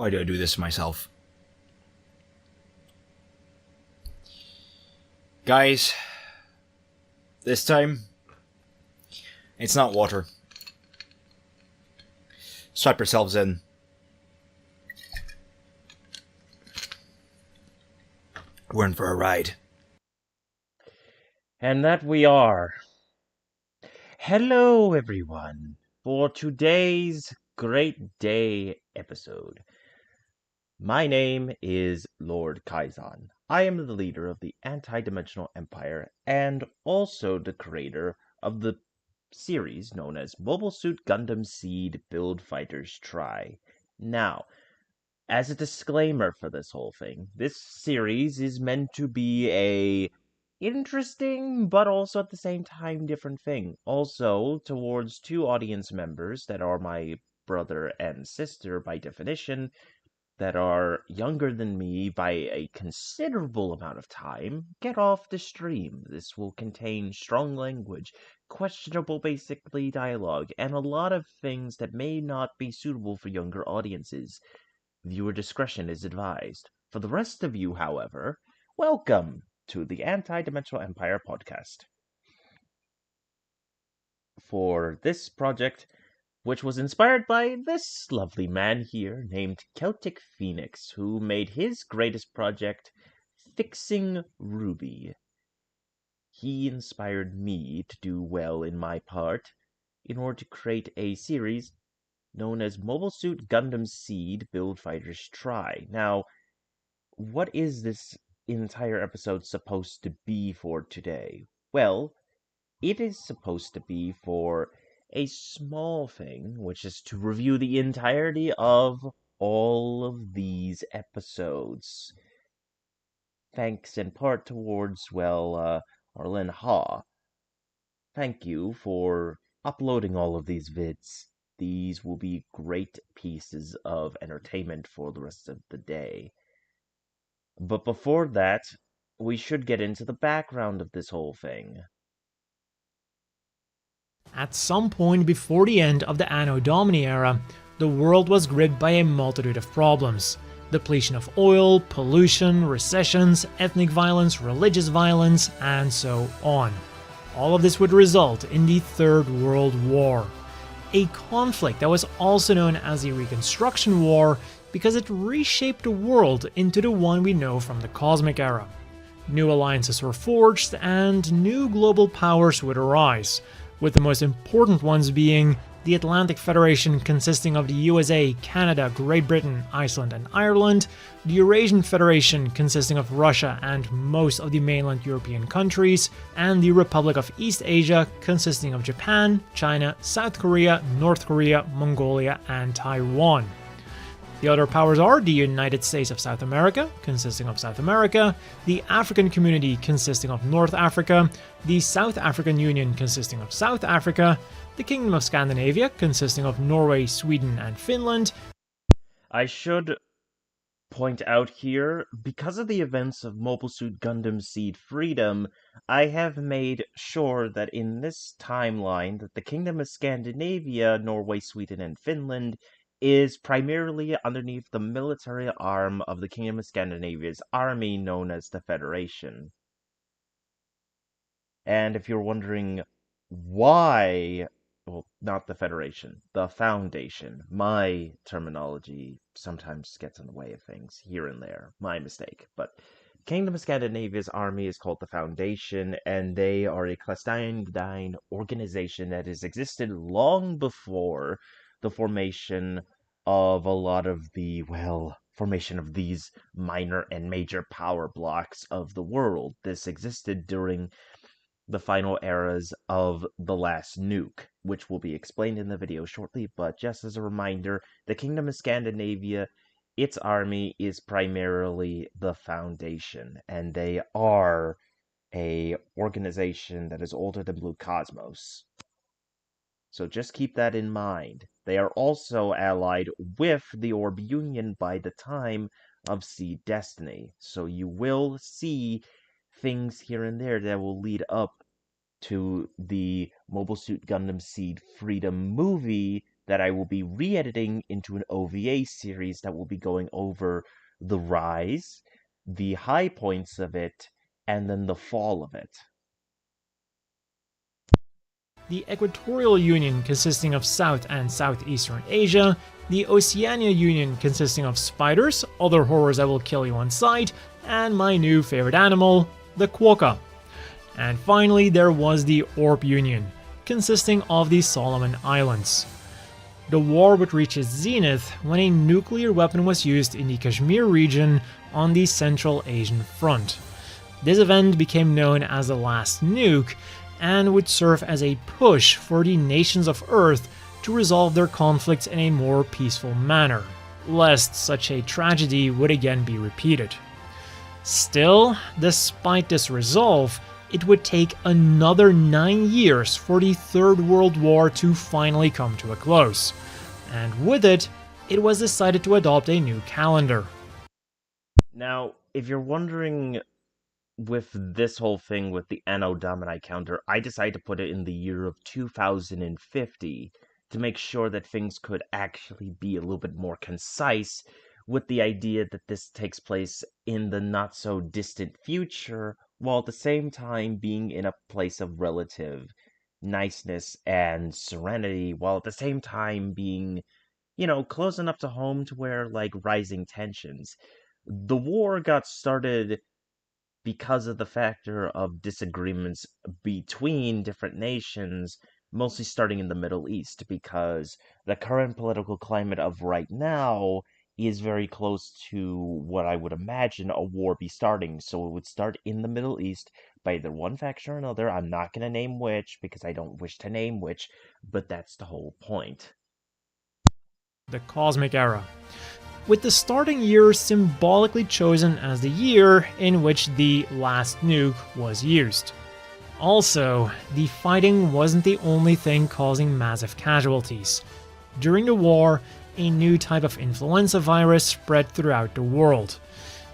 Why do I do this to myself? Guys, this time, it's not water. Strap yourselves in. We're in for a ride. And that we are. Hello, everyone, for today's Great Day episode. My name is Lord Kaizan. I am the leader of the Anti-Dimensional Empire and also the creator of the series known as Mobile Suit Gundam Seed Build Fighters Try. Now, as a disclaimer for this whole thing, this series is meant to be a interesting but also at the same time different thing. Also, towards two audience members that are my brother and sister by definition, that are younger than me by a considerable amount of time, get off the stream. This will contain strong language, questionable basically dialogue, and a lot of things that may not be suitable for younger audiences. Viewer discretion is advised. For the rest of you, however, welcome to the Anti-Dimensional Empire podcast. For this project, which was inspired by this lovely man here named Celtic Phoenix, who made his greatest project, Fixing Ruby. He inspired me to do well in my part in order to create a series known as Mobile Suit Gundam Seed Build Fighters Try. Now, what is this entire episode supposed to be for today? Well, it is supposed to be for a small thing, which is to review the entirety of all of these episodes. Thanks in part towards, Arlen Ha. Thank you for uploading all of these vids. These will be great pieces of entertainment for the rest of the day. But before that, we should get into the background of this whole thing. At some point before the end of the Anno Domini era, the world was gripped by a multitude of problems. Depletion of oil, pollution, recessions, ethnic violence, religious violence, and so on. All of this would result in the Third World War. A conflict that was also known as the Reconstruction War because it reshaped the world into the one we know from the Cosmic Era. New alliances were forged and new global powers would arise, with the most important ones being the Atlantic Federation consisting of the USA, Canada, Great Britain, Iceland and Ireland, the Eurasian Federation consisting of Russia and most of the mainland European countries, and the Republic of East Asia consisting of Japan, China, South Korea, North Korea, Mongolia and Taiwan. The other powers are the United States of South America, consisting of South America, the African Community consisting of North Africa, the South African Union consisting of South Africa, the Kingdom of Scandinavia consisting of Norway, Sweden and Finland. I should point out here, because of the events of Mobile Suit Gundam Seed Freedom, I have made sure that in this timeline that the Kingdom of Scandinavia, Norway, Sweden and Finland is primarily underneath the military arm of the Kingdom of Scandinavia's army known as the Federation. And if you're wondering why, well, not the Federation, the Foundation, my terminology sometimes gets in the way of things here and there, my mistake, but Kingdom of Scandinavia's army is called the Foundation, and they are a clandestine organization that has existed long before the formation of a lot of the, formation of these minor and major power blocks of the world. This existed during the final eras of the last nuke, which will be explained in the video shortly, but just as a reminder, the Kingdom of Scandinavia, its army is primarily the Foundation, and they are a organization that is older than Blue Cosmos. So just keep that in mind. They are also allied with the Orb Union by the time of Seed Destiny. So you will see things here and there that will lead up to the Mobile Suit Gundam Seed Freedom movie that I will be re-editing into an OVA series that will be going over the rise, the high points of it, and then the fall of it. The Equatorial Union consisting of South and Southeastern Asia, the Oceania Union consisting of spiders, other horrors that will kill you on sight, and my new favorite animal, the quokka. And finally there was the Orb Union, consisting of the Solomon Islands. The war would reach its zenith when a nuclear weapon was used in the Kashmir region on the Central Asian front. This event became known as the Last Nuke, and would serve as a push for the nations of Earth to resolve their conflicts in a more peaceful manner, lest such a tragedy would again be repeated. Still, despite this resolve, it would take another 9 years for the Third World War to finally come to a close, and with it, it was decided to adopt a new calendar. Now, if you're wondering with this whole thing with the Anno Domini counter, I decided to put it in the year of 2050 to make sure that things could actually be a little bit more concise, with the idea that this takes place in the not so distant future, while at the same time being in a place of relative niceness and serenity, while at the same time being, close enough to home to where, like, rising tensions. The war got started because of the factor of disagreements between different nations, mostly starting in the Middle East, because the current political climate of right now is very close to what I would imagine a war be starting. So it would start in the Middle East by either one faction or another. I'm not going to name which, because I don't wish to name which, but that's the whole point. The Cosmic Era, with the starting year symbolically chosen as the year in which the Last Nuke was used. Also, the fighting wasn't the only thing causing massive casualties. During the war, a new type of influenza virus spread throughout the world.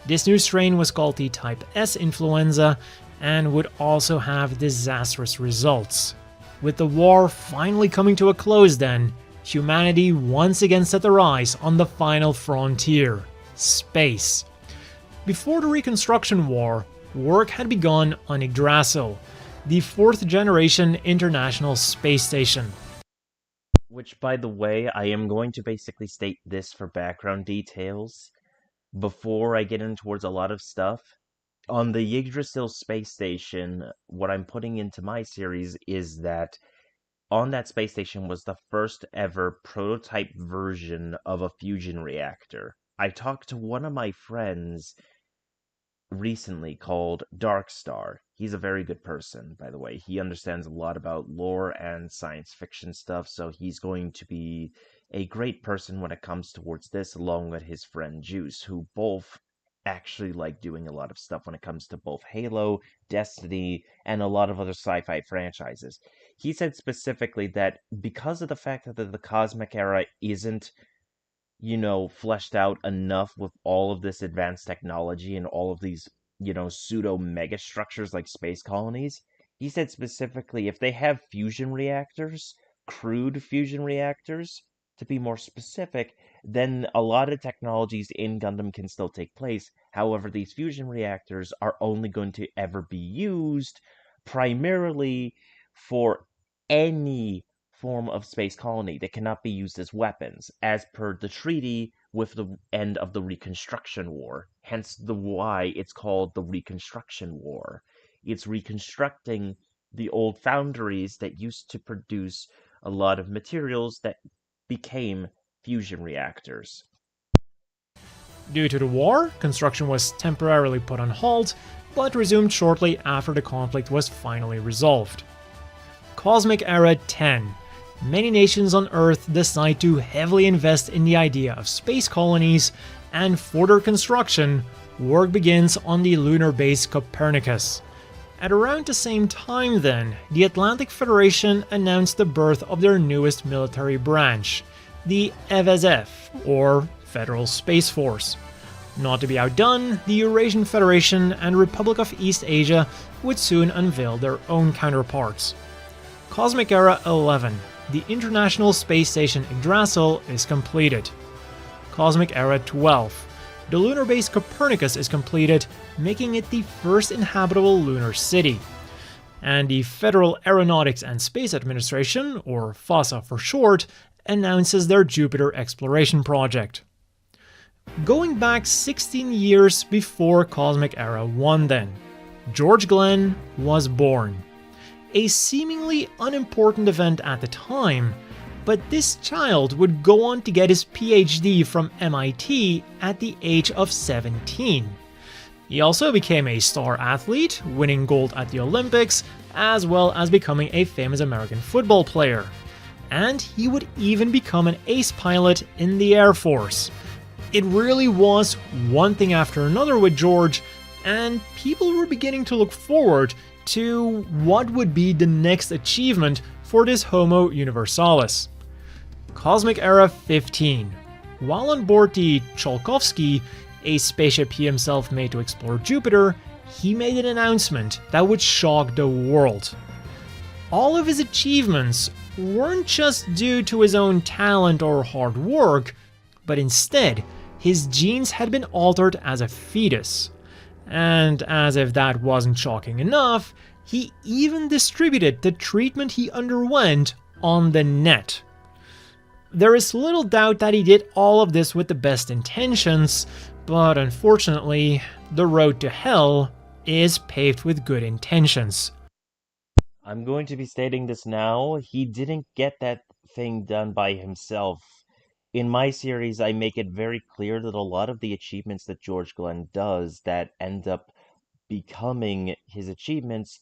This new strain was called the Type S influenza and would also have disastrous results. With the war finally coming to a close then, humanity once again set their eyes on the final frontier, space. Before the Reconstruction War, work had begun on Yggdrasil, the 4th generation International Space Station. Which, by the way, I am going to basically state this for background details before I get in towards a lot of stuff. On the Yggdrasil Space Station, what I'm putting into my series is that on that space station was the first ever prototype version of a fusion reactor. I talked to one of my friends recently called Darkstar. He's a very good person, by the way. He understands a lot about lore and science fiction stuff, so he's going to be a great person when it comes towards this, along with his friend Juice, who both actually like doing a lot of stuff when it comes to both Halo, Destiny, and a lot of other sci-fi franchises. He said specifically that because of the fact that the Cosmic Era isn't, fleshed out enough with all of this advanced technology and all of these, pseudo mega structures like space colonies, he said specifically if they have fusion reactors, crude fusion reactors, to be more specific, then a lot of technologies in Gundam can still take place. However, these fusion reactors are only going to ever be used primarily for any form of space colony. They cannot be used as weapons, as per the treaty with the end of the Reconstruction War. Hence the why it's called the Reconstruction War. It's reconstructing the old foundries that used to produce a lot of materials that became fusion reactors. Due to the war, construction was temporarily put on hold, but resumed shortly after the conflict was finally resolved. Cosmic Era 10. Many nations on Earth decide to heavily invest in the idea of space colonies, and for their construction, work begins on the lunar base Copernicus. At around the same time then, the Atlantic Federation announced the birth of their newest military branch, the FSF, or Federal Space Force. Not to be outdone, the Eurasian Federation and Republic of East Asia would soon unveil their own counterparts. Cosmic Era 11. the International Space Station Yggdrasil is completed. Cosmic Era 12. The lunar base Copernicus is completed, making it the first inhabitable lunar city. And the Federal Aeronautics and Space Administration, or FASA for short, announces their Jupiter exploration project. Going back 16 years before Cosmic Era 1 then, George Glenn was born. A seemingly unimportant event at the time, but this child would go on to get his PhD from MIT at the age of 17. He also became a star athlete, winning gold at the Olympics, as well as becoming a famous American football player. And he would even become an ace pilot in the Air Force. It really was one thing after another with George, and people were beginning to look forward to what would be the next achievement for this Homo Universalis. Cosmic Era 15. While on board the Tsiolkovsky, a spaceship he himself made to explore Jupiter, he made an announcement that would shock the world. All of his achievements weren't just due to his own talent or hard work, but instead, his genes had been altered as a fetus. And as if that wasn't shocking enough, he even distributed the treatment he underwent on the net. There is little doubt that he did all of this with the best intentions, but unfortunately, the road to hell is paved with good intentions. I'm going to be stating this now. He didn't get that thing done by himself. In my series, I make it very clear that a lot of the achievements that George Glenn does that end up becoming his achievements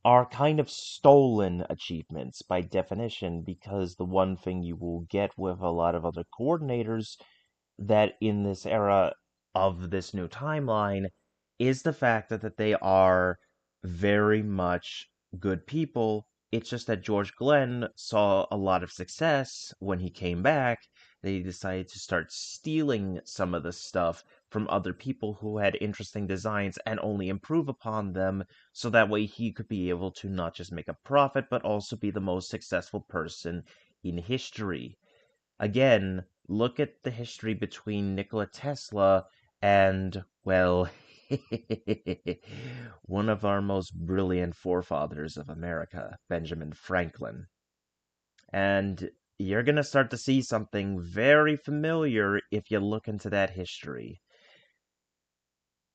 are kind of stolen achievements by definition, because the one thing you will get with a lot of other coordinators that in this era of this new timeline is the fact that they are very much good people. It's just that George Glenn saw a lot of success when he came back. They decided to start stealing some of the stuff from other people who had interesting designs and only improve upon them, so that way he could be able to not just make a profit, but also be the most successful person in history. Again, look at the history between Nikola Tesla and, well, one of our most brilliant forefathers of America, Benjamin Franklin. And you're going to start to see something very familiar if you look into that history.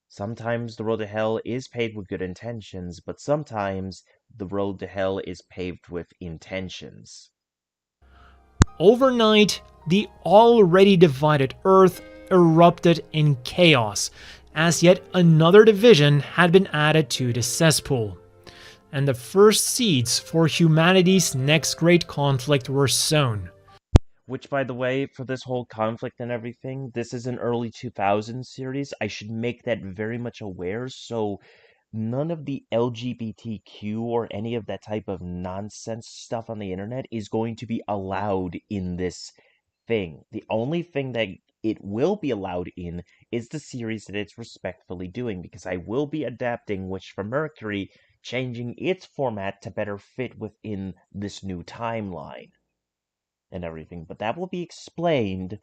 Sometimes the road to hell is paved with good intentions, but sometimes the road to hell is paved with intentions. Overnight, the already divided Earth erupted in chaos, as yet another division had been added to the cesspool. And the first seeds for humanity's next great conflict were sown. Which, by the way, for this whole conflict and everything, this is an early 2000s series. I should make that very much aware, so none of the LGBTQ or any of that type of nonsense stuff on the internet is going to be allowed in this thing. The only thing that it will be allowed in is the series that it's respectfully doing, because I will be adapting Wish for Mercury, changing its format to better fit within this new timeline and everything, but that will be explained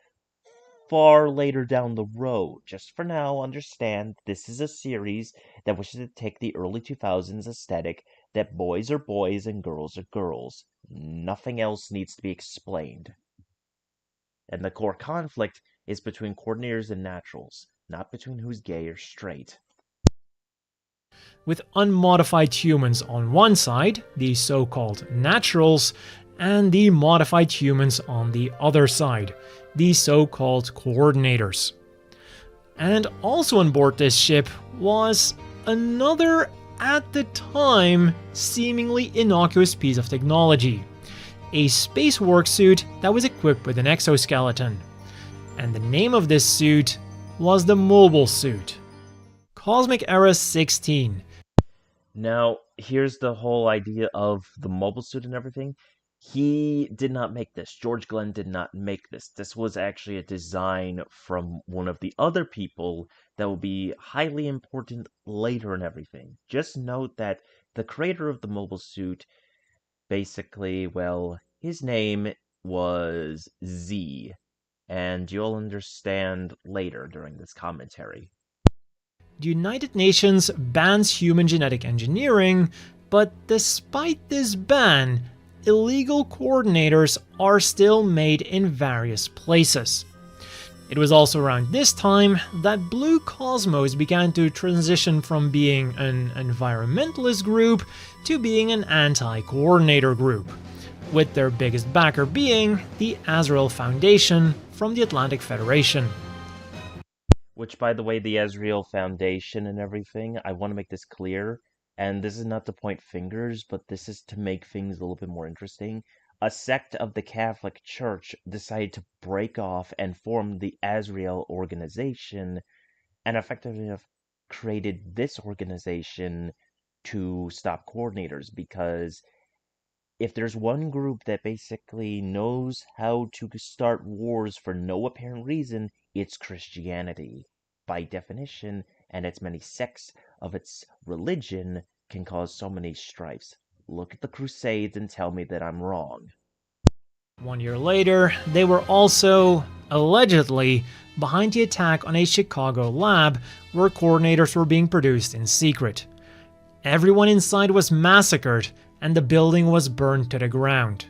far later down the road. Just for now, understand this is a series that wishes to take the early 2000s aesthetic that boys are boys and girls are girls. Nothing else needs to be explained. And the core conflict is between coordinators and naturals, not between who's gay or straight. With unmodified humans on one side, the so-called naturals, and the modified humans on the other side, the so-called coordinators. And also on board this ship was another, at the time, seemingly innocuous piece of technology, a space work suit that was equipped with an exoskeleton. And the name of this suit was the Mobile Suit. Cosmic Era 16. Now, here's the whole idea of the mobile suit and everything. He did not make this. George Glenn did not make this. This was actually a design from one of the other people that will be highly important later and everything. Just note that the creator of the mobile suit basically, well, His name was Z, and you'll understand later during this commentary. The United Nations bans human genetic engineering, but despite this ban, illegal coordinators are still made in various places. It was also around this time that Blue Cosmos began to transition from being an environmentalist group to being an anti-coordinator group, with their biggest backer being the Azrael Foundation from the Atlantic Federation. Which, by the way, the Azrael Foundation and everything, I want to make this clear, and this is not to point fingers, but this is to make things a little bit more interesting. A sect of the Catholic Church decided to break off and form the Azrael organization, and effectively have created this organization to stop coordinators, because if there's one group that basically knows how to start wars for no apparent reason, it's Christianity. By definition, and its many sects of its religion can cause so many strifes. Look at the Crusades and tell me that I'm wrong. 1 year later, they were also, allegedly, behind the attack on a Chicago lab where coordinators were being produced in secret. Everyone inside was massacred, and the building was burned to the ground.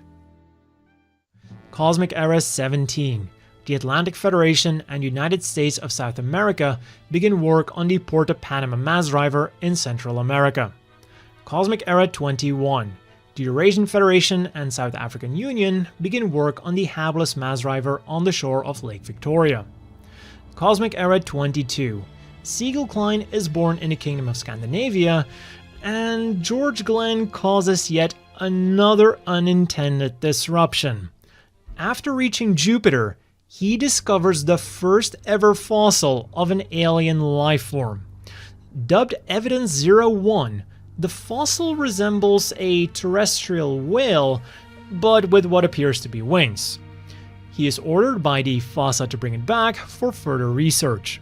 Cosmic Era 17. The Atlantic Federation and United States of South America begin work on the Porta Panama mass driver in Central America. Cosmic Era 21. The Eurasian Federation and South African Union begin work on the hapless mass driver on the shore of Lake Victoria. Cosmic Era 22. Siegel Klein is born in the Kingdom of Scandinavia, and George Glenn causes yet another unintended disruption. After reaching Jupiter, he discovers the first ever fossil of an alien life form. Dubbed Evidence 01, the fossil resembles a terrestrial whale, but with what appears to be wings. He is ordered by the FASA to bring it back for further research.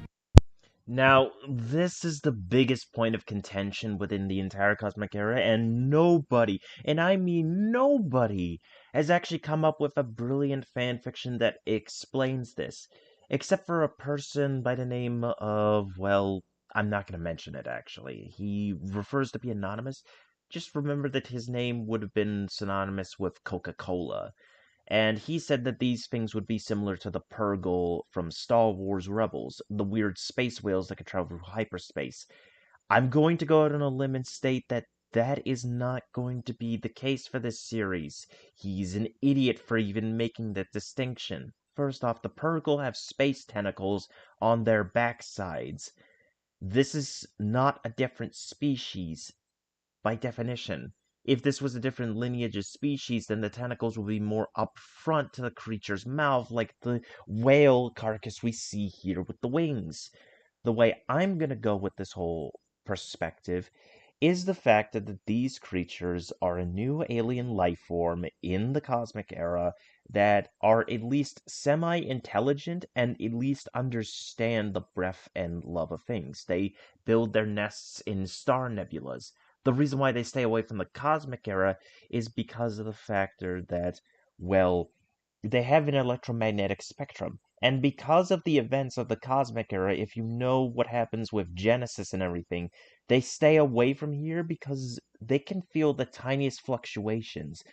Now, this is the biggest point of contention within the entire Cosmic Era, and nobody, and I mean nobody, has actually come up with a brilliant fanfiction that explains this. Except for a person by the name of, well, I'm not going to mention it actually. He refers to be anonymous. Just remember that his name would have been synonymous with Coca-Cola. And he said that these things would be similar to the Purgle from Star Wars Rebels, the weird space whales that could travel through hyperspace. I'm going to go out on a limb and state that that is not going to be the case for this series. He's an idiot for even making that distinction. First off, the Purgle have space tentacles on their backsides. This is not a different species, by definition. If this was a different lineage of species, then the tentacles would be more up front to the creature's mouth, like the whale carcass we see here with the wings. The way I'm going to go with this whole perspective is the fact that these creatures are a new alien life form in the Cosmic Era that are at least semi-intelligent and at least understand the breadth and love of things. They build their nests in star nebulas. The reason why they stay away from the Cosmic Era is because of the factor that, well, they have an electromagnetic spectrum. And because of the events of the Cosmic Era, if you know what happens with Genesis and everything, they stay away from here because they can feel the tiniest fluctuations.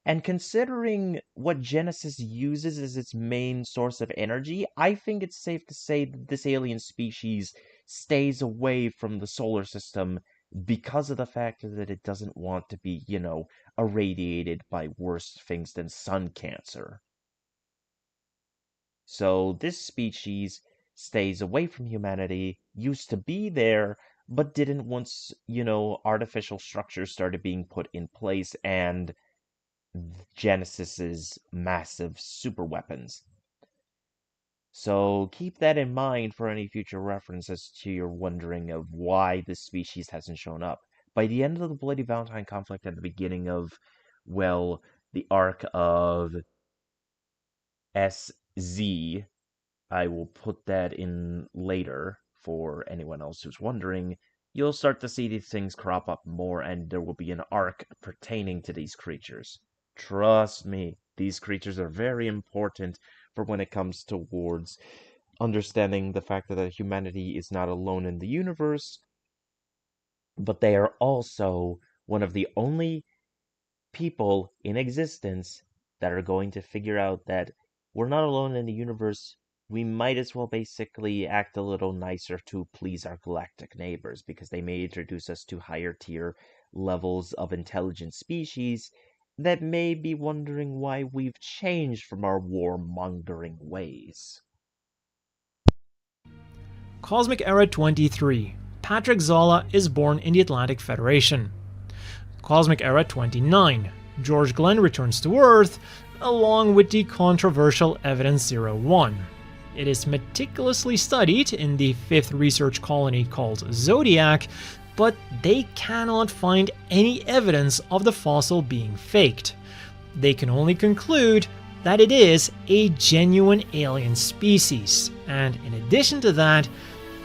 And considering what Genesis uses as its main source of energy, I think it's safe to say that this alien species stays away from the solar system because of the fact that it doesn't want to be, irradiated by worse things than sun cancer. So this species stays away from humanity, used to be there, but didn't once, artificial structures started being put in place and Genesis's massive super weapons. So keep that in mind for any future references to your wondering of why this species hasn't shown up. By the end of the Bloody Valentine conflict at the beginning of, well, the arc of SZ, I will put that in later for anyone else who's wondering, you'll start to see these things crop up more and there will be an arc pertaining to these creatures. Trust me, These creatures are very important for when it comes towards understanding the fact that humanity is not alone in the universe, but they are also one of the only people in existence that are going to figure out that we're not alone in the universe. We might as well basically act a little nicer to please our galactic neighbors, because they may introduce us to higher tier levels of intelligent species that may be wondering why we've changed from our warmongering ways. Cosmic Era 23. Patrick Zola is born in the Atlantic Federation. Cosmic Era 29. George Glenn returns to Earth, along with the controversial Evidence 01. It is meticulously studied in the 5th research colony called Zodiac, but they cannot find any evidence of the fossil being faked. They can only conclude that it is a genuine alien species, and in addition to that,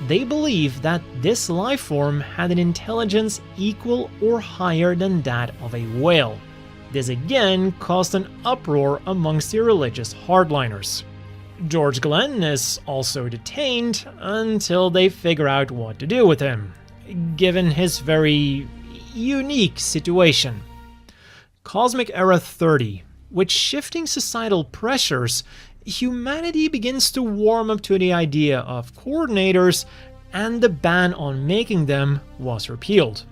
they believe that this life form had an intelligence equal or higher than that of a whale. This again caused an uproar amongst the religious hardliners. George Glenn is also detained until they figure out what to do with him, given his very unique situation. Cosmic Era 30. With shifting societal pressures, humanity begins to warm up to the idea of coordinators, and the ban on making them was repealed.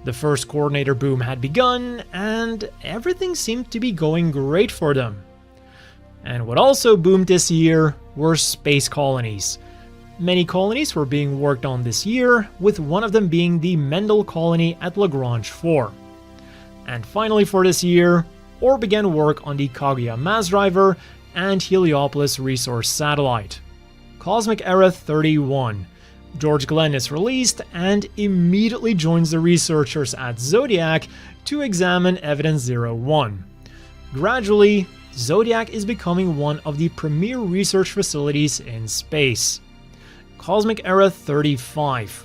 The first coordinator boom had begun, and everything seemed to be going great for them. And what also boomed this year were space colonies. Many colonies were being worked on this year, with one of them being the Mendel colony at Lagrange 4. And finally for this year, Orr began work on the Kaguya mass driver and Heliopolis resource satellite. Cosmic Era 31. George Glenn is released and immediately joins the researchers at Zodiac to examine Evidence 01. Gradually, Zodiac is becoming one of the premier research facilities in space. Cosmic Era 35.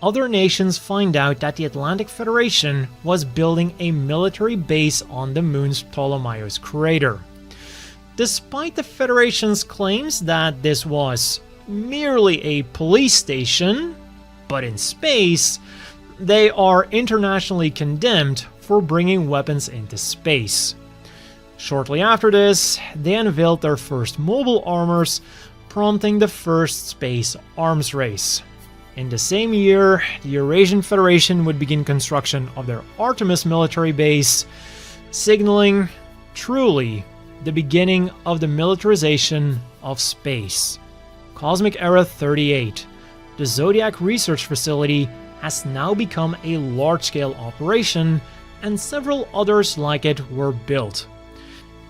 Other nations find out that the Atlantic Federation was building a military base on the moon's Ptolemaeus crater. Despite the Federation's claims that this was merely a police station, but in space, they are internationally condemned for bringing weapons into space. Shortly after this, they unveiled their first mobile armors, prompting the first space arms race. In the same year, the Eurasian Federation would begin construction of their Artemis military base, signaling, truly, the beginning of the militarization of space. Cosmic Era 38. The Zodiac Research Facility has now become a large-scale operation, and several others like it were built.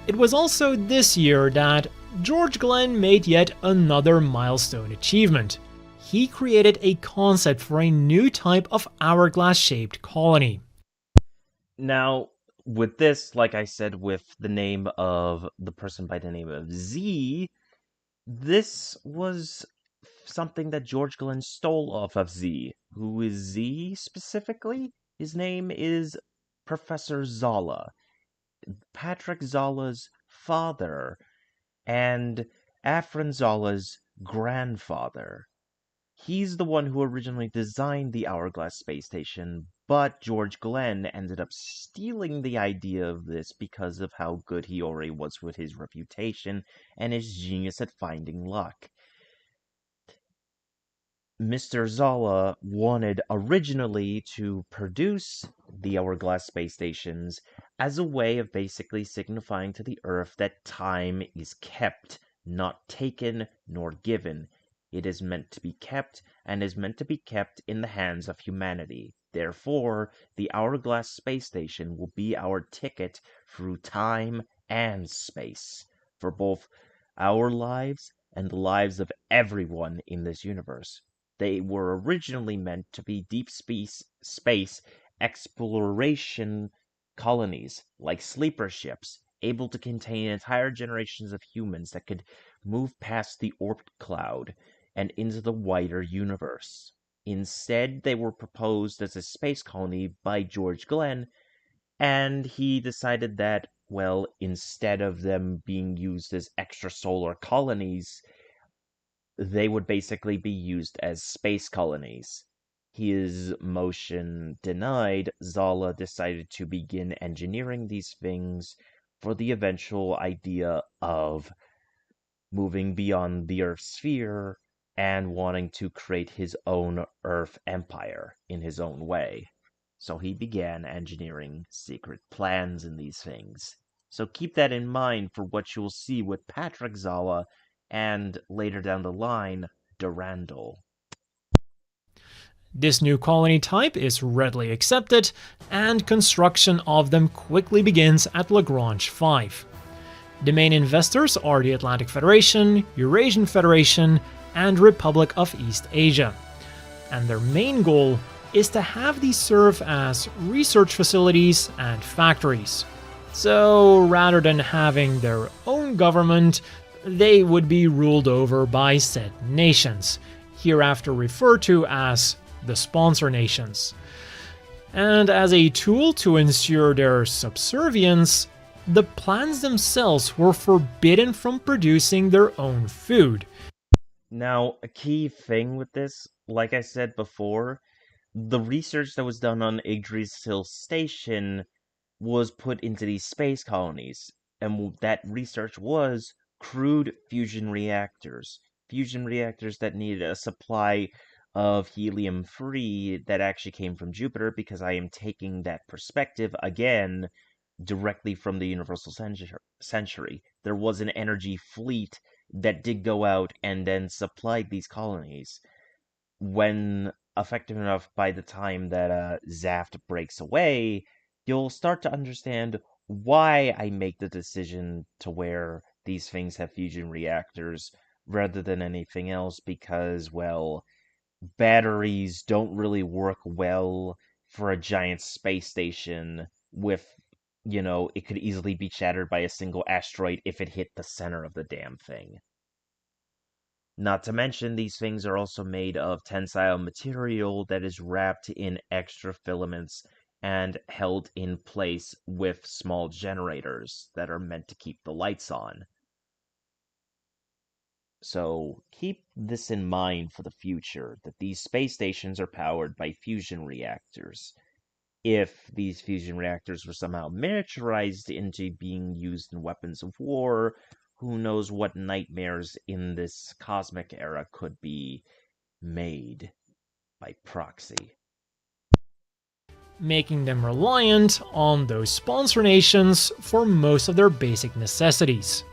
It was also this year that George Glenn made yet another milestone achievement. He created a concept for a new type of hourglass-shaped colony. Now, with this, like I said, with the name of the person by the name of Z, this was something that George Glenn stole off of Z. Who is Z specifically? His name is Professor Zola, Patrick Zola's father, and Afrin Zola's grandfather. He's the one who originally designed the Hourglass space station, but George Glenn ended up stealing the idea of this because of how good he already was with his reputation and his genius at finding luck. Mr. Zola wanted originally to produce the Hourglass space stations as a way of basically signifying to the Earth that time is kept, not taken nor given. It is meant to be kept, and is meant to be kept in the hands of humanity. Therefore, the Hourglass space station will be our ticket through time and space, for both our lives and the lives of everyone in this universe. They were originally meant to be deep space exploration colonies, like sleeper ships, able to contain entire generations of humans that could move past the Oort cloud and into the wider universe. Instead, they were proposed as a space colony by George Glenn, and he decided that well, instead of them being used as extrasolar colonies, they would basically be used as space colonies. His motion denied, Zala decided to begin engineering these things for the eventual idea of moving beyond the Earth's sphere and wanting to create his own Earth empire in his own way. So he began engineering secret plans in these things. So keep that in mind for what you'll see with Patrick Zala and later down the line, Durandal. This new colony type is readily accepted, and construction of them quickly begins at Lagrange 5. The main investors are the Atlantic Federation, Eurasian Federation, and Republic of East Asia. And their main goal is to have these serve as research facilities and factories. So rather than having their own government, they would be ruled over by said nations, hereafter referred to as the sponsor nations. And as a tool to ensure their subservience, the plants themselves were forbidden from producing their own food. Now, a key thing with this, like I said before, the research that was done on Yggdrasil Station was put into these space colonies, and that research was crude fusion reactors. Fusion reactors that needed a supply of helium-3 that actually came from Jupiter, because I am taking that perspective, again, directly from the Universal Century. There was an energy fleet that did go out and then supplied these colonies. When effective enough, by the time that Zaft breaks away, you'll start to understand why I make the decision to where these things have fusion reactors rather than anything else, because, well, batteries don't really work well for a giant space station with, it could easily be shattered by a single asteroid if it hit the center of the damn thing. Not to mention, these things are also made of tensile material that is wrapped in extra filaments and held in place with small generators that are meant to keep the lights on. So keep this in mind for the future, that these space stations are powered by fusion reactors. If these fusion reactors were somehow miniaturized into being used in weapons of war, who knows what nightmares in this cosmic era could be made by proxy. Making them reliant on those sponsor nations for most of their basic necessities.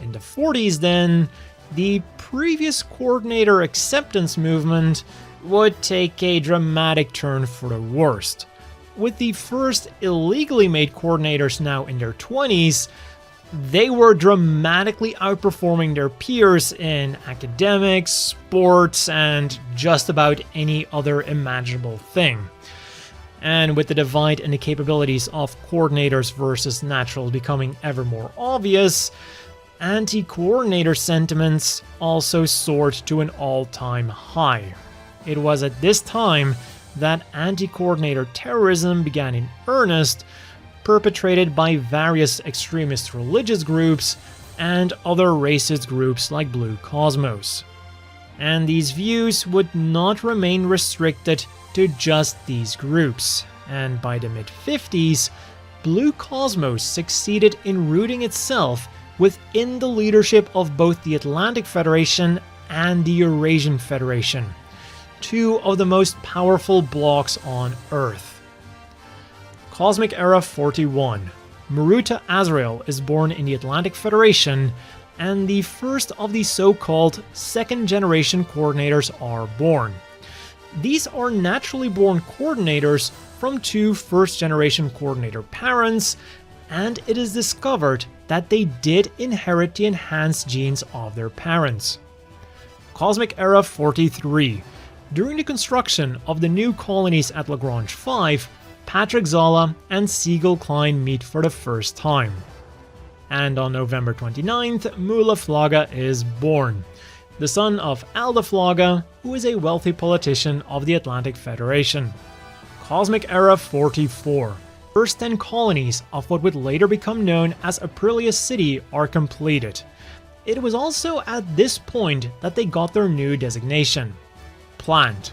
In the 40s then, the previous coordinator acceptance movement would take a dramatic turn for the worst. With the first illegally made coordinators now in their 20s, they were dramatically outperforming their peers in academics, sports, and just about any other imaginable thing. And with the divide in the capabilities of coordinators versus naturals becoming ever more obvious, anti-coordinator sentiments also soared to an all-time high. It was at this time that anti-coordinator terrorism began in earnest, perpetrated by various extremist religious groups and other racist groups like Blue Cosmos. And these views would not remain restricted to just these groups, and by the mid-50s, Blue Cosmos succeeded in rooting itself within the leadership of both the Atlantic Federation and the Eurasian Federation, two of the most powerful blocs on Earth. Cosmic Era 41. Maruta Azrael is born in the Atlantic Federation, and the first of the so-called second-generation coordinators are born. These are naturally born coordinators from two first-generation coordinator parents, and it is discovered that they did inherit the enhanced genes of their parents. Cosmic Era 43. During the construction of the new colonies at Lagrange 5, Patrick Zala and Siegel Klein meet for the first time. And on November 29th, Mula Flaga is born, the son of Alda Flaga, who is a wealthy politician of the Atlantic Federation. Cosmic Era 44. first 10 colonies of what would later become known as Aprilia City are completed. It was also at this point that they got their new designation, Plant,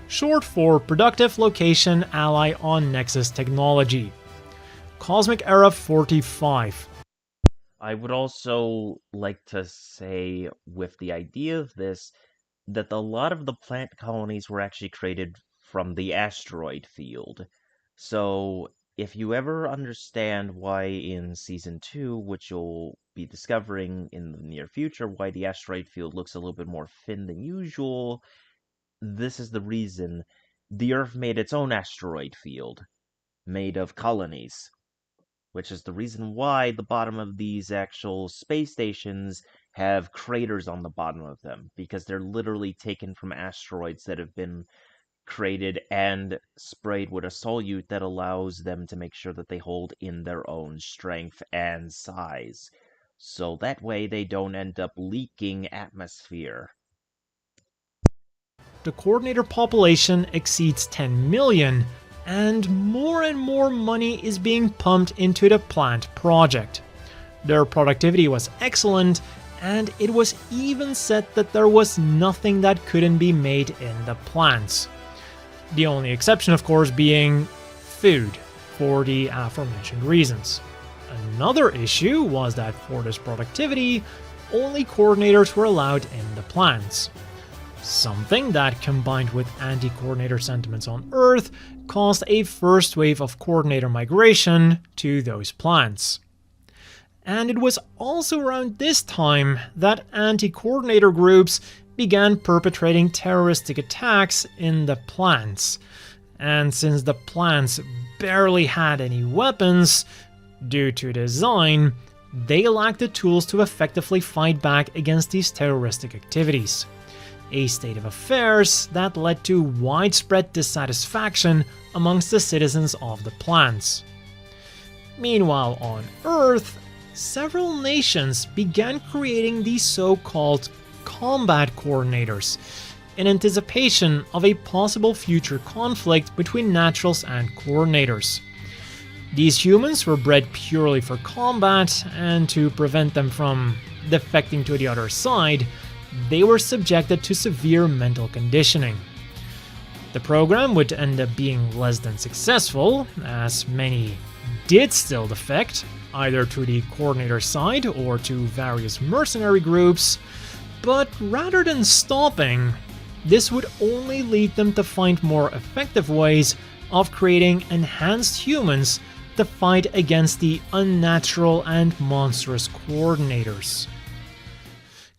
short for Productive Location Ally on Nexus Technology. Cosmic Era 45. I would also like to say, with the idea of this, that a lot of the plant colonies were actually created from the asteroid field. So, if you ever understand why in Season 2, which you'll be discovering in the near future, why the asteroid field looks a little bit more thin than usual, this is the reason. The Earth made its own asteroid field, made of colonies, which is the reason why the bottom of these actual space stations have craters on the bottom of them, because they're literally taken from asteroids that have been created and sprayed with a solute that allows them to make sure that they hold in their own strength and size. So that way they don't end up leaking atmosphere. The coordinator population exceeds 10 million, and more money is being pumped into the plant project. Their productivity was excellent, and it was even said that there was nothing that couldn't be made in the plants. The only exception, of course, being food, for the aforementioned reasons. Another issue was that for this productivity, only coordinators were allowed in the plants. Something that, combined with anti-coordinator sentiments on Earth, caused a first wave of coordinator migration to those plants. And it was also around this time that anti-coordinator groups began perpetrating terroristic attacks in the plants. And since the plants barely had any weapons, due to design, they lacked the tools to effectively fight back against these terroristic activities. A state of affairs that led to widespread dissatisfaction amongst the citizens of the plants. Meanwhile, on Earth, several nations began creating these so-called combat coordinators in anticipation of a possible future conflict between naturals and coordinators. These humans were bred purely for combat, and to prevent them from defecting to the other side, they were subjected to severe mental conditioning. The program would end up being less than successful, as many did still defect, either to the coordinator side or to various mercenary groups, but rather than stopping, this would only lead them to find more effective ways of creating enhanced humans to fight against the unnatural and monstrous coordinators.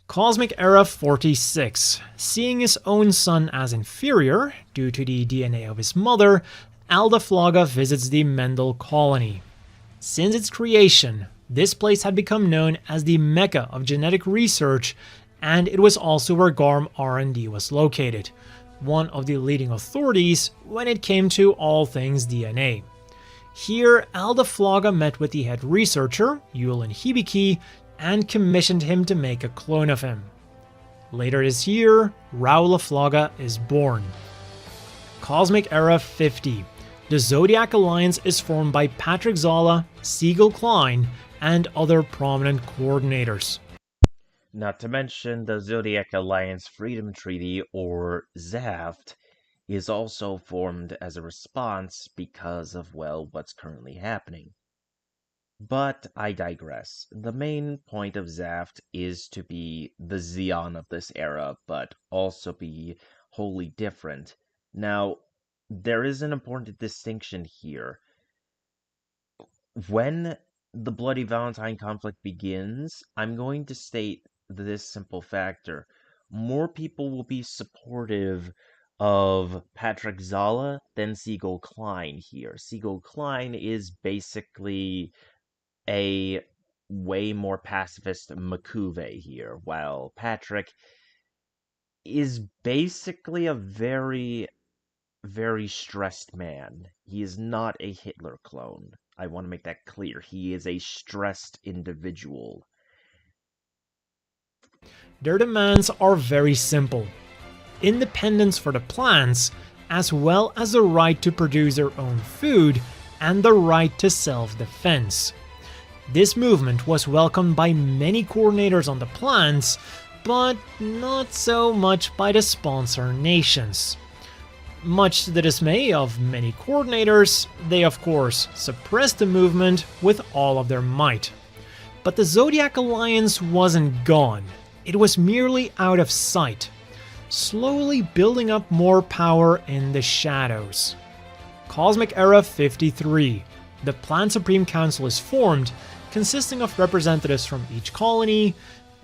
Cosmic Era 46. Seeing his own son as inferior, due to the DNA of his mother, Aldaflaga visits the Mendel colony. Since its creation, this place had become known as the Mecca of genetic research, and it was also where GARM R&D was located, one of the leading authorities when it came to all things DNA. Here, Aldaflaga met with the head researcher, Yulin Hibiki, and commissioned him to make a clone of him. Later this year, Raulaflaga is born. Cosmic Era 50. The Zodiac Alliance is formed by Patrick Zala, Siegel Klein, and other prominent coordinators. Not to mention the Zodiac Alliance Freedom Treaty, or ZAFT, is also formed as a response because of, well, what's currently happening. But I digress. The main point of ZAFT is to be the Xeon of this era, but also be wholly different. Now, there is an important distinction here. When the Bloody Valentine conflict begins, I'm going to state this simple factor. More people will be supportive of Patrick Zala than Siegel Klein here. Siegel Klein is basically a way more pacifist Makuve here, while Patrick is basically a very, very stressed man. He is not a Hitler clone. I want to make that clear. He is a stressed individual. Their demands are very simple. Independence for the plants, as well as the right to produce their own food, and the right to self-defense. This movement was welcomed by many coordinators on the plants, but not so much by the sponsor nations. Much to the dismay of many coordinators, they of course suppressed the movement with all of their might. But the Zodiac Alliance wasn't gone, it was merely out of sight, slowly building up more power in the shadows. Cosmic Era 53. The Plant Supreme Council is formed, consisting of representatives from each colony,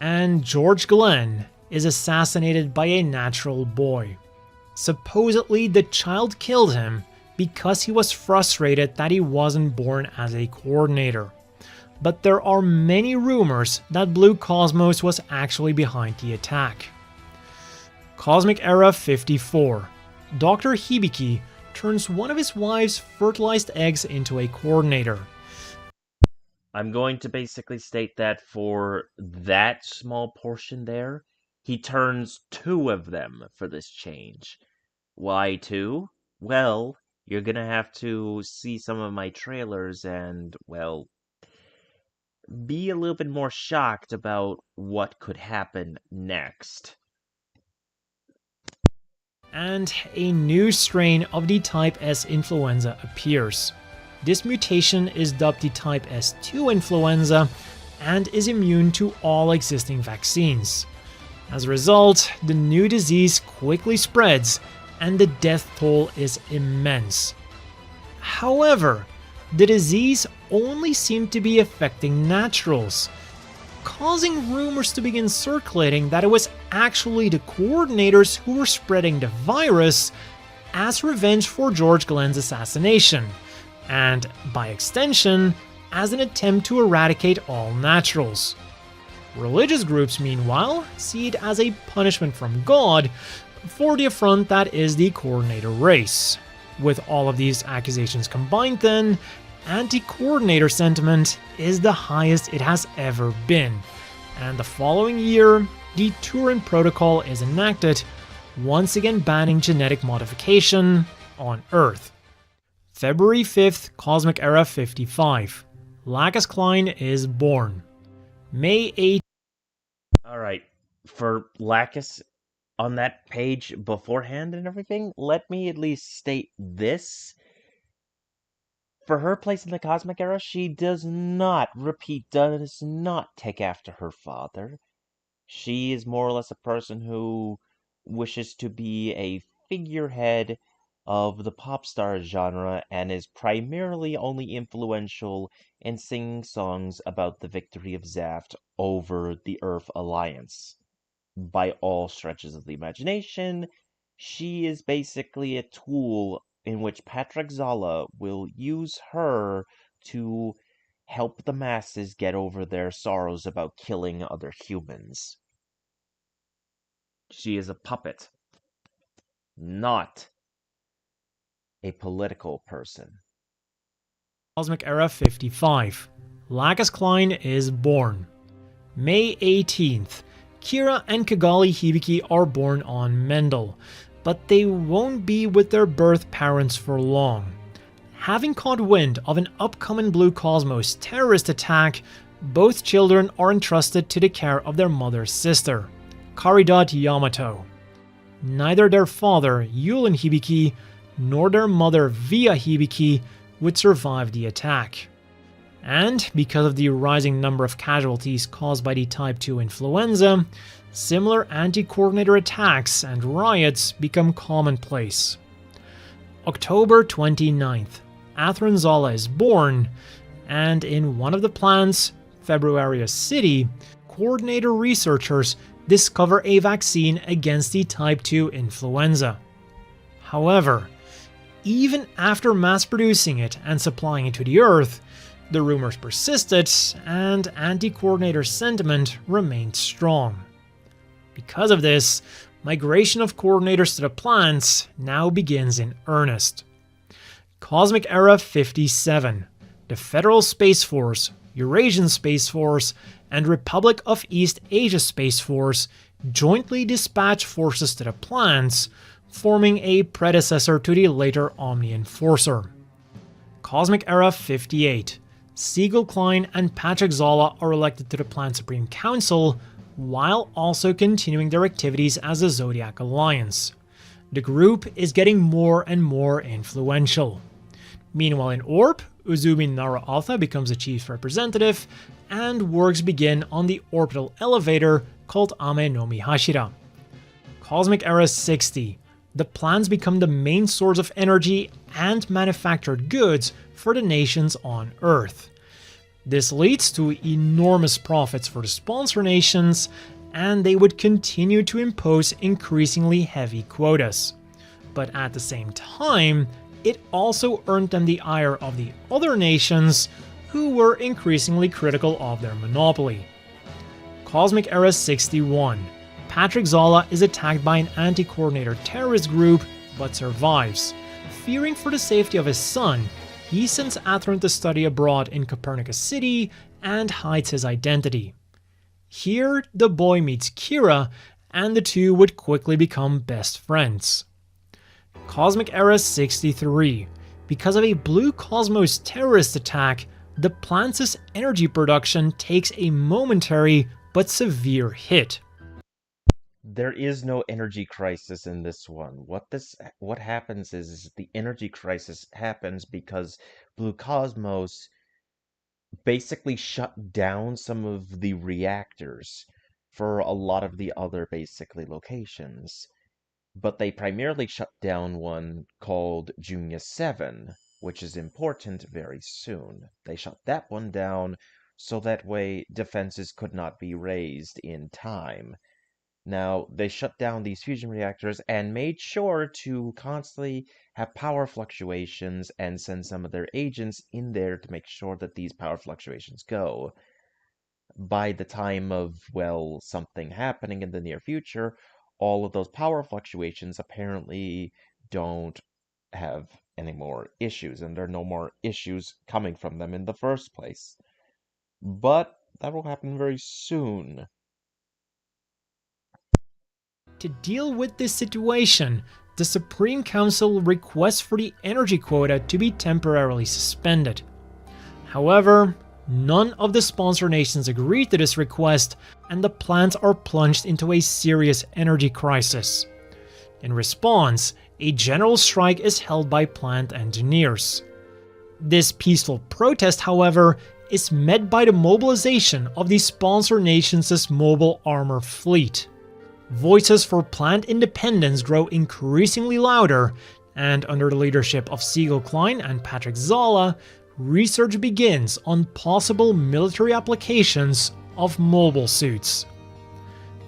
and George Glenn is assassinated by a natural boy. Supposedly, the child killed him because he was frustrated that he wasn't born as a coordinator. But there are many rumors that Blue Cosmos was actually behind the attack. Cosmic Era 54. Dr. Hibiki turns one of his wife's fertilized eggs into a coordinator. I'm going to basically state that for that small portion there, he turns 2 of them for this change. Why 2? Well, you're gonna have to see some of my trailers and, well, be a little bit more shocked about what could happen next. And a new strain of the Type S influenza appears. This mutation is dubbed the Type S2 influenza and is immune to all existing vaccines. As a result, the new disease quickly spreads and the death toll is immense. However, the disease only seemed to be affecting naturals, causing rumors to begin circulating that it was actually the coordinators who were spreading the virus as revenge for George Glenn's assassination, and by extension, as an attempt to eradicate all naturals. Religious groups, meanwhile, see it as a punishment from God for the affront that is the coordinator race. With all of these accusations combined then, anti-coordinator sentiment is the highest it has ever been, and the following year, the Turin Protocol is enacted, once again banning genetic modification on Earth. February 5th, Cosmic Era 55. Lacus Klein is born. May 8th. Alright, for Lacus on that page beforehand and everything, let me at least state this. For her place in the Cosmic Era, she does not take after her father. She is more or less a person who wishes to be a figurehead of the pop star genre and is primarily only influential in singing songs about the victory of Zaft over the Earth Alliance. By all stretches of the imagination, she is basically a tool in which Patrick Zala will use her to help the masses get over their sorrows about killing other humans. She is a puppet, not a political person. Cosmic Era 55. Lacus Klein is born. May 18th. Kira and Kigali Hibiki are born on Mendel, but they won't be with their birth parents for long. Having caught wind of an upcoming Blue Cosmos terrorist attack, both children are entrusted to the care of their mother's sister, Karidot Yamato. Neither their father, Yulin Hibiki, nor their mother, Via Hibiki, would survive the attack. And because of the rising number of casualties caused by the Type 2 influenza, similar anti-coordinator attacks and riots become commonplace. October 29th, Athron Zala is born, and in one of the plants, Februaria City, coordinator researchers discover a vaccine against the Type 2 influenza. However, even after mass-producing it and supplying it to the Earth, the rumors persisted, and anti-coordinator sentiment remained strong. Because of this, migration of coordinators to the plants now begins in earnest. Cosmic Era 57. The Federal Space Force, Eurasian Space Force, and Republic of East Asia Space Force jointly dispatch forces to the plants, forming a predecessor to the later Omni Enforcer. Cosmic Era 58. Siegel Klein and Patrick Zolla are elected to the Plant Supreme Council, while also continuing their activities as the Zodiac Alliance. The group is getting more and more influential. Meanwhile in Orb, Uzumi Nara Alpha becomes the chief's representative, and works begin on the orbital elevator called Ame no Mihashira. Cosmic Era 60. The plants become the main source of energy and manufactured goods for the nations on Earth. This leads to enormous profits for the sponsor nations, and they would continue to impose increasingly heavy quotas. But at the same time, it also earned them the ire of the other nations, who were increasingly critical of their monopoly. Cosmic Era 61. Patrick Zolla is attacked by an anti-coordinator terrorist group, but survives. Fearing for the safety of his son, he sends Atherin to study abroad in Copernicus City and hides his identity. Here, the boy meets Kira, and the two would quickly become best friends. Cosmic Era 63. Because of a Blue Cosmos terrorist attack, the plant's energy production takes a momentary but severe hit. There is no energy crisis in this one. What happens is the energy crisis happens because Blue Cosmos basically shut down some of the reactors for a lot of the other basically locations. But they primarily shut down one called Junia 7, which is important very soon. They shut that one down so that way defenses could not be raised in time. Now, they shut down these fusion reactors and made sure to constantly have power fluctuations and send some of their agents in there to make sure that these power fluctuations go. By the time of, well, something happening in the near future, all of those power fluctuations apparently don't have any more issues, and there are no more issues coming from them in the first place. But that will happen very soon. To deal with this situation, the Supreme Council requests for the energy quota to be temporarily suspended. However, none of the sponsor nations agreed to this request, and the plants are plunged into a serious energy crisis. In response, a general strike is held by plant engineers. This peaceful protest, however, is met by the mobilization of the sponsor nations' mobile armor fleet. Voices for plant independence grow increasingly louder, and under the leadership of Siegel Klein and Patrick Zolla, research begins on possible military applications of mobile suits.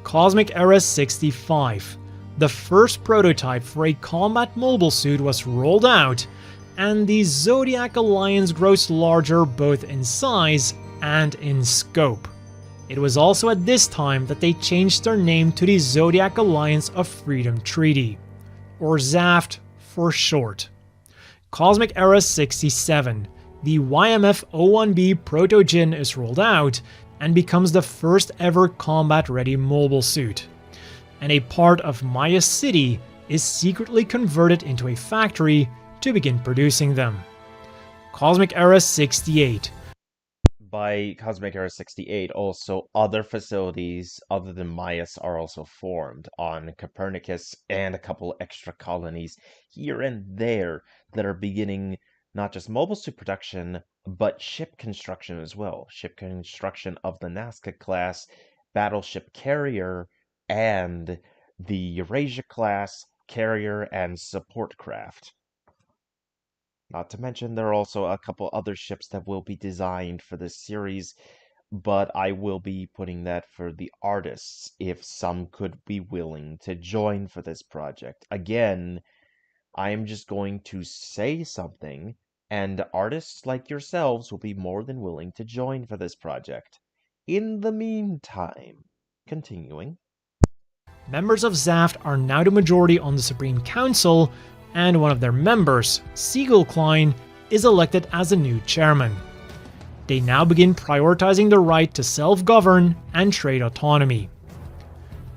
Cosmic Era 65. The first prototype for a combat mobile suit was rolled out, and the Zodiac Alliance grows larger both in size and in scope. It was also at this time that they changed their name to the Zodiac Alliance of Freedom Treaty, or ZAFT for short. Cosmic Era 67. The YMF-01B Proto-Jin is rolled out and becomes the first ever combat-ready mobile suit. And a part of Maya City is secretly converted into a factory to begin producing them. Cosmic Era 68. By Cosmic Era 68, also other facilities other than Myas are also formed on Copernicus and a couple extra colonies here and there that are beginning not just mobile suit production, but ship construction as well. Ship construction of the Nazca class battleship carrier and the Eurasia class carrier and support craft. Not to mention, there are also a couple other ships that will be designed for this series, but I will be putting that for the artists, if some could be willing to join for this project. Again, I am just going to say something, and artists like yourselves will be more than willing to join for this project. In the meantime, continuing. Members of ZAFT are now the majority on the Supreme Council, and one of their members, Siegel Klein, is elected as the new chairman. They now begin prioritizing the right to self-govern and trade autonomy.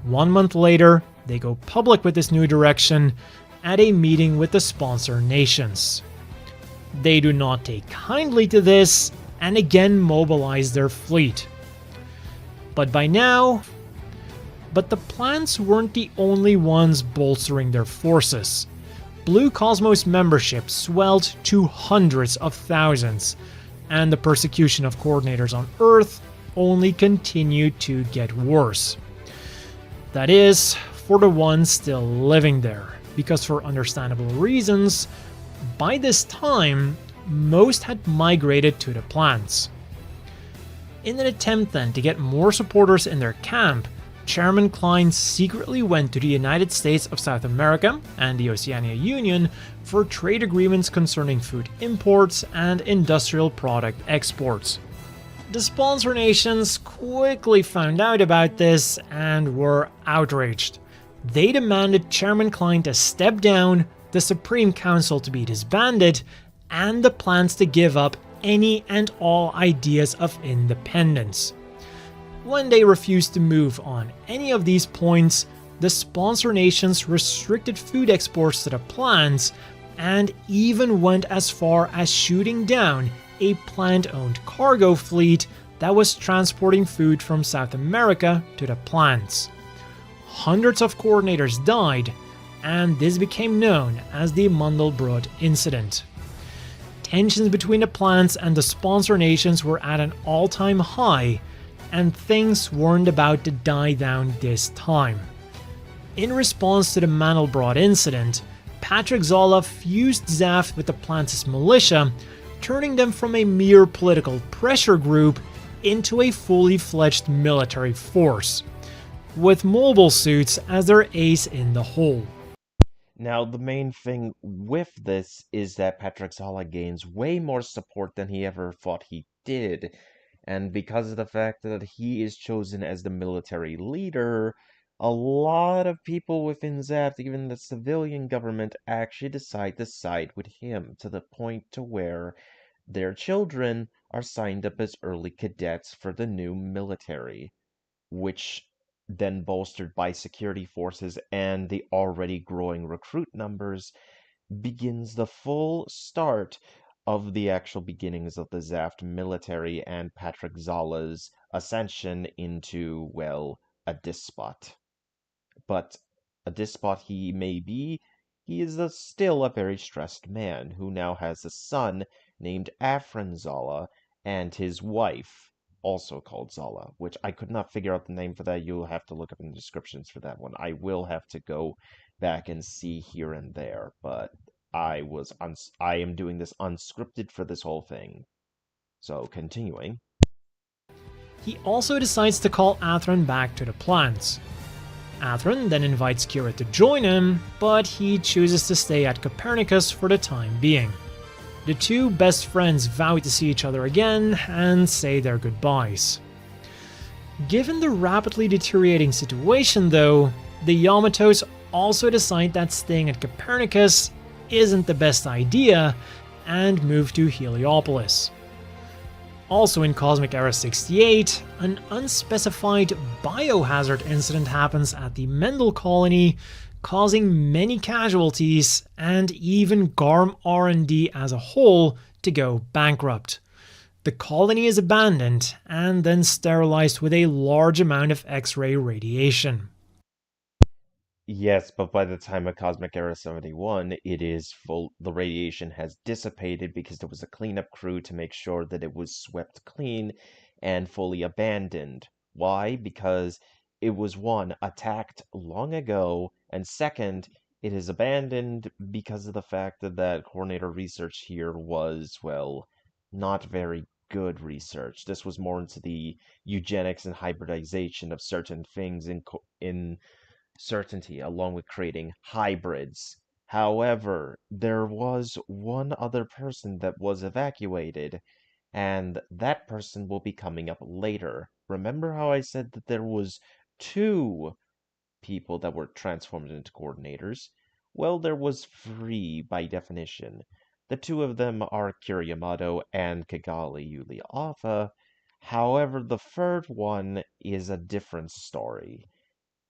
1 month later, they go public with this new direction at a meeting with the sponsor nations. They do not take kindly to this and again mobilize their fleet. But the plants weren't the only ones bolstering their forces. Blue Cosmos membership swelled to hundreds of thousands, and the persecution of coordinators on Earth only continued to get worse. That is, for the ones still living there, because for understandable reasons, by this time, most had migrated to the plants. In an attempt then to get more supporters in their camp, Chairman Klein secretly went to the United States of South America and the Oceania Union for trade agreements concerning food imports and industrial product exports. The sponsor nations quickly found out about this and were outraged. They demanded Chairman Klein to step down, the Supreme Council to be disbanded, and the plans to give up any and all ideas of independence. When they refused to move on any of these points, the sponsor nations restricted food exports to the plants and even went as far as shooting down a plant-owned cargo fleet that was transporting food from South America to the plants. Hundreds of coordinators died, and this became known as the Mandelbrot incident. Tensions between the plants and the sponsor nations were at an all-time high, and things weren't about to die down this time. In response to the Mandelbrot incident, Patrick Zolla fused ZAFT with the plants' militia, turning them from a mere political pressure group into a fully fledged military force, with mobile suits as their ace in the hole. Now, the main thing with this is that Patrick Zolla gains way more support than he ever thought he did. And because of the fact that he is chosen as the military leader, a lot of people within ZAFT, even the civilian government, actually decide to side with him, to the point to where their children are signed up as early cadets for the new military, which then bolstered by security forces and the already growing recruit numbers, begins the full start of the actual beginnings of the ZAFT military and Patrick Zolla's ascension into, well, a despot. But a despot he may be, he is still a very stressed man who now has a son named Afrin Zolla and his wife, also called Zolla, which I could not figure out the name for that. You'll have to look up in the descriptions for that one. I will have to go back and see here and there, but I am doing this unscripted for this whole thing. So, continuing. He also decides to call Athron back to the plants. Athron then invites Kira to join him, but he chooses to stay at Copernicus for the time being. The two best friends vow to see each other again and say their goodbyes. Given the rapidly deteriorating situation though, the Yamatos also decide that staying at Copernicus isn't the best idea and move to Heliopolis. Also in Cosmic Era 68, an unspecified biohazard incident happens at the Mendel colony, causing many casualties and even GARM R&D as a whole to go bankrupt. The colony is abandoned and then sterilized with a large amount of X-ray radiation. Yes, but by the time of Cosmic Era 71, it is full. The radiation has dissipated because there was a cleanup crew to make sure that it was swept clean and fully abandoned. Why? Because it was, one, attacked long ago, and second, it is abandoned because of the fact that coordinator research here was, well, not very good research. This was more into the eugenics and hybridization of certain things in certainty, along with creating hybrids. However, there was one other person that was evacuated, and that person will be coming up later. Remember how I said that there was two people that were transformed into coordinators? Well, there was three by definition. The two of them are Kiryamato and Kigali Yuli Alpha. However, the third one is a different story.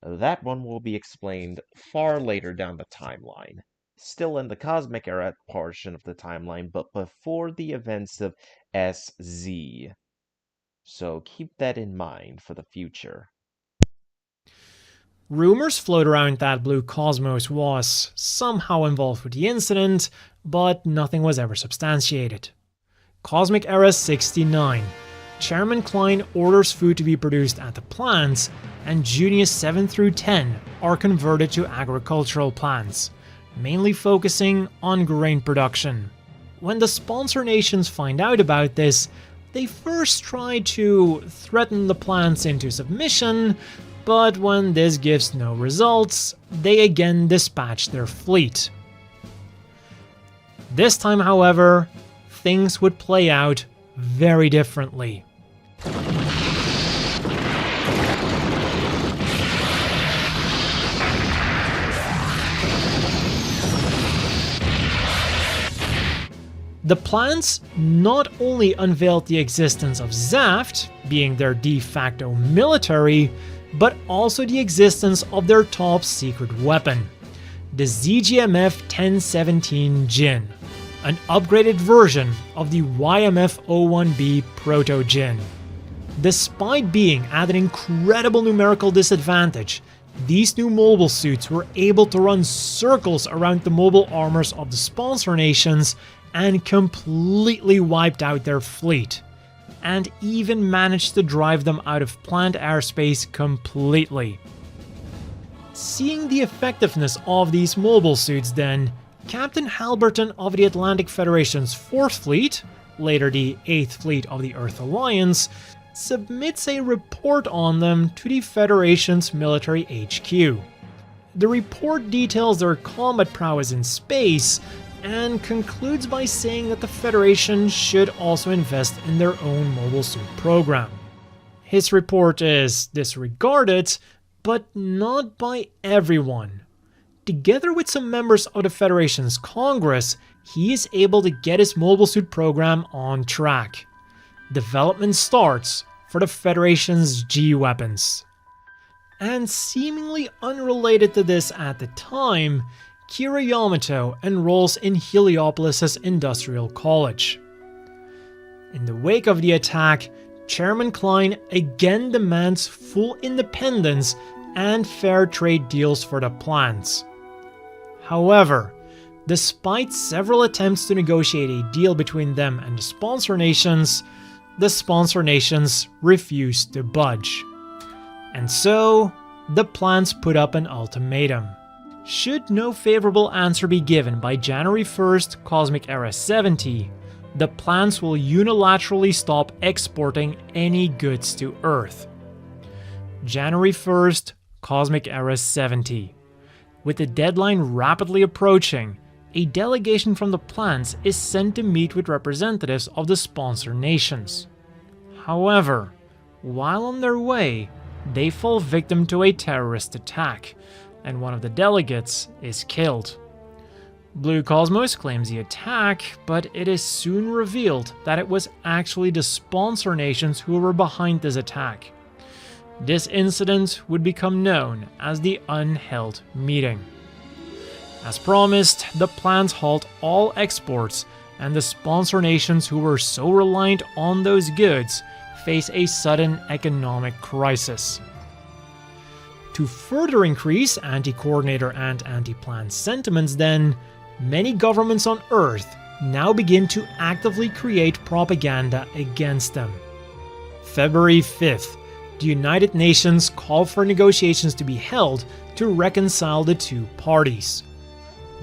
That one will be explained far later down the timeline. still in the Cosmic Era portion of the timeline, but before the events of SZ. So keep that in mind for the future. Rumors float around that Blue Cosmos was somehow involved with the incident, but nothing was ever substantiated. Cosmic Era 69. Chairman Klein orders food to be produced at the plants, and Junius 7 through 10 are converted to agricultural plants, mainly focusing on grain production. When the sponsor nations find out about this, they first try to threaten the plants into submission, but when this gives no results, they again dispatch their fleet. This time, however, things would play out very differently. The plants not only unveiled the existence of Zaft, being their de facto military, but also the existence of their top secret weapon, the ZGMF 1017 Jin, an upgraded version of the YMF-01B Proto-Jin. Despite being at an incredible numerical disadvantage, these new mobile suits were able to run circles around the mobile armors of the sponsor nations and completely wiped out their fleet, and even managed to drive them out of plant airspace completely. Seeing the effectiveness of these mobile suits then, Captain Halberton of the Atlantic Federation's 4th Fleet, later the 8th Fleet of the Earth Alliance, submits a report on them to the Federation's military HQ. The report details their combat prowess in space, and concludes by saying that the Federation should also invest in their own mobile suit program. His report is disregarded, but not by everyone. Together with some members of the Federation's Congress, he is able to get his mobile suit program on track. Development starts for the Federation's G-weapons. And seemingly unrelated to this at the time, Kira Yamato enrolls in Heliopolis' Industrial College. In the wake of the attack, Chairman Klein again demands full independence and fair trade deals for the plants. However, despite several attempts to negotiate a deal between them and the sponsor nations refuse to budge. And so, the plants put up an ultimatum. Should no favorable answer be given by January 1st, Cosmic Era 70, the plants will unilaterally stop exporting any goods to Earth. January 1st, Cosmic Era 70. With the deadline rapidly approaching, a delegation from the plants is sent to meet with representatives of the sponsor nations. However, while on their way, they fall victim to a terrorist attack, and one of the delegates is killed. Blue Cosmos claims the attack, but it is soon revealed that it was actually the sponsor nations who were behind this attack. This incident would become known as the Unheld Meeting. As promised, the plants halt all exports, and the sponsor nations who were so reliant on those goods face a sudden economic crisis. To further increase anti-coordinator and anti-plan sentiments then, many governments on Earth now begin to actively create propaganda against them. February 5th, the United Nations call for negotiations to be held to reconcile the two parties.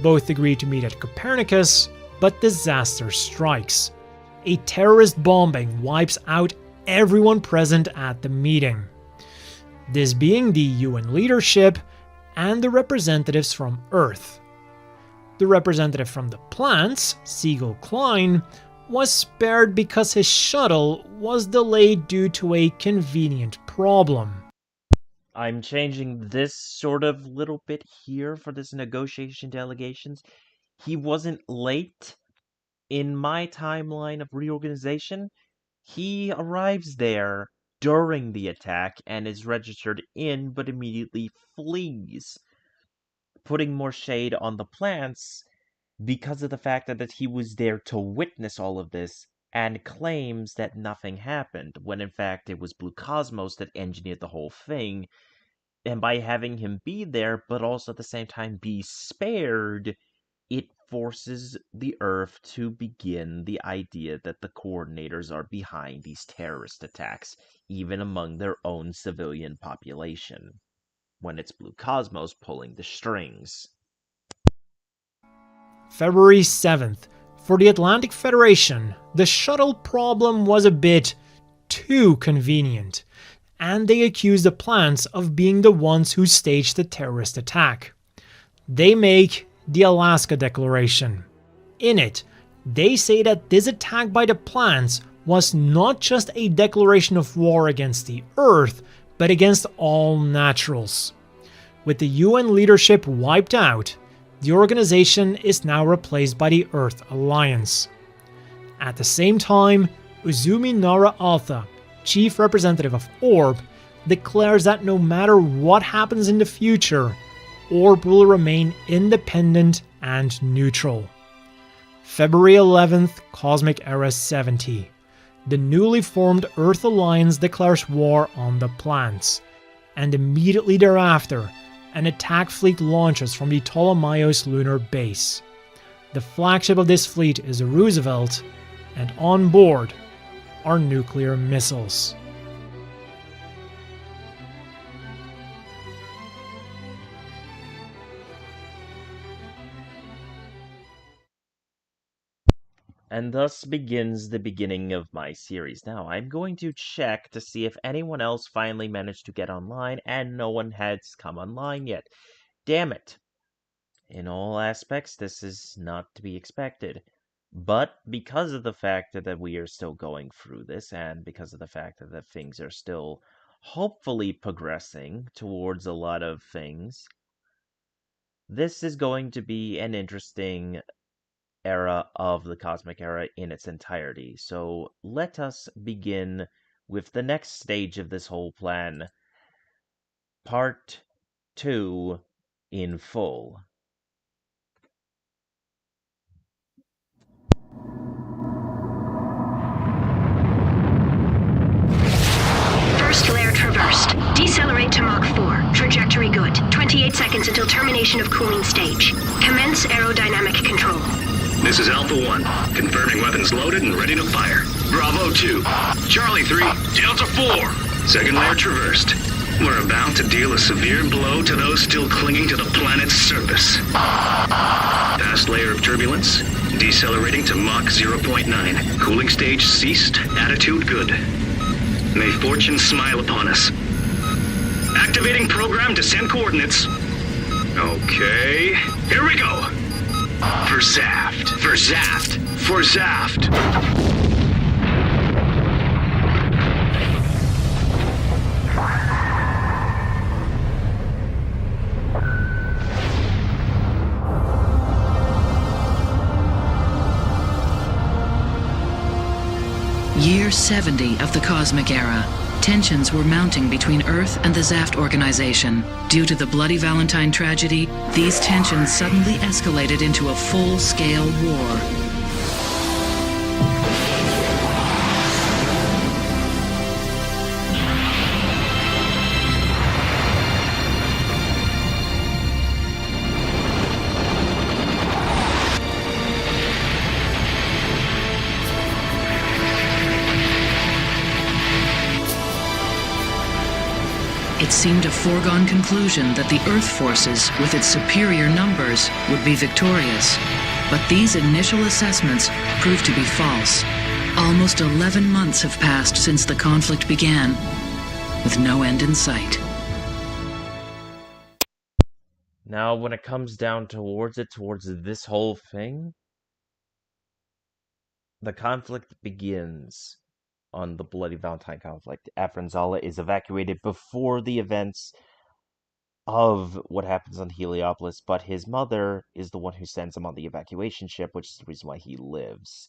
Both agree to meet at Copernicus, but disaster strikes. A terrorist bombing wipes out everyone present at the meeting. This being the UN leadership and the representatives from Earth. The representative from the plants, Siegel Klein, was spared because his shuttle was delayed due to a convenient problem. I'm changing this sort of little bit here for this negotiation delegations. He wasn't late in my timeline of reorganization. He arrives there during the attack and is registered in, but immediately flees, putting more shade on the plants because of the fact that he was there to witness all of this and claims that nothing happened, when in fact it was Blue Cosmos that engineered the whole thing. And by having him be there, but also at the same time be spared, it forces the Earth to begin the idea that the coordinators are behind these terrorist attacks, even among their own civilian population, when it's Blue Cosmos pulling the strings. February 7th. For the Atlantic Federation, the shuttle problem was a bit too convenient, and they accused the plants of being the ones who staged the terrorist attack. They make the Alaska Declaration. In it, they say that this attack by the plants was not just a declaration of war against the Earth, but against all naturals. With the UN leadership wiped out, the organization is now replaced by the Earth Alliance. At the same time, Uzumi Nara Alta, chief representative of Orb, declares that no matter what happens in the future, Orb will remain independent and neutral. February 11th, Cosmic Era 70. The newly formed Earth Alliance declares war on the plants, and immediately thereafter, an attack fleet launches from the Ptolemaios lunar base. The flagship of this fleet is a Roosevelt, and on board are nuclear missiles. And thus begins the beginning of my series. Now, I'm going to check to see if anyone else finally managed to get online, and no one has come online yet. Damn it. In all aspects, this is not to be expected. But because of the fact that we are still going through this, and because of the fact that things are still hopefully progressing towards a lot of things, this is going to be an interesting era of the Cosmic Era in its entirety. So let us begin with the next stage of this whole plan, Part 2 in full. First layer traversed. Decelerate to Mach 4. Trajectory good. 28 seconds until termination of cooling stage. Commence aerodynamic control. This is Alpha 1. Confirming weapons loaded and ready to fire. Bravo 2. Charlie 3. Delta 4. Second layer traversed. We're about to deal a severe blow to those still clinging to the planet's surface. Past layer of turbulence. Decelerating to Mach 0.9. Cooling stage ceased. Attitude good. May fortune smile upon us. Activating program descent coordinates. Okay. Here we go. For Zaft. For Zaft. For Zaft. Year 70 of the Cosmic Era. Tensions were mounting between Earth and the Zaft organization. Due to the Bloody Valentine tragedy, these tensions suddenly escalated into a full-scale war. It seemed a foregone conclusion that the Earth forces, with its superior numbers, would be victorious. But these initial assessments proved to be false. Almost 11 months have passed since the conflict began, with no end in sight. Now, when it comes down towards this whole thing, the conflict begins on the Bloody Valentine conflict. Afranzala is evacuated before the events of what happens on Heliopolis, but his mother is the one who sends him on the evacuation ship, which is the reason why he lives.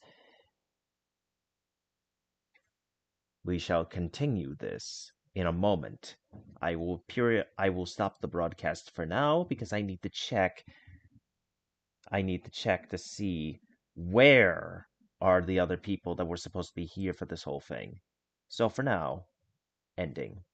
We shall continue this in a moment. I will stop the broadcast for now because I need to check. I need to check to see where are the other people that were supposed to be here for this whole thing. So for now, ending.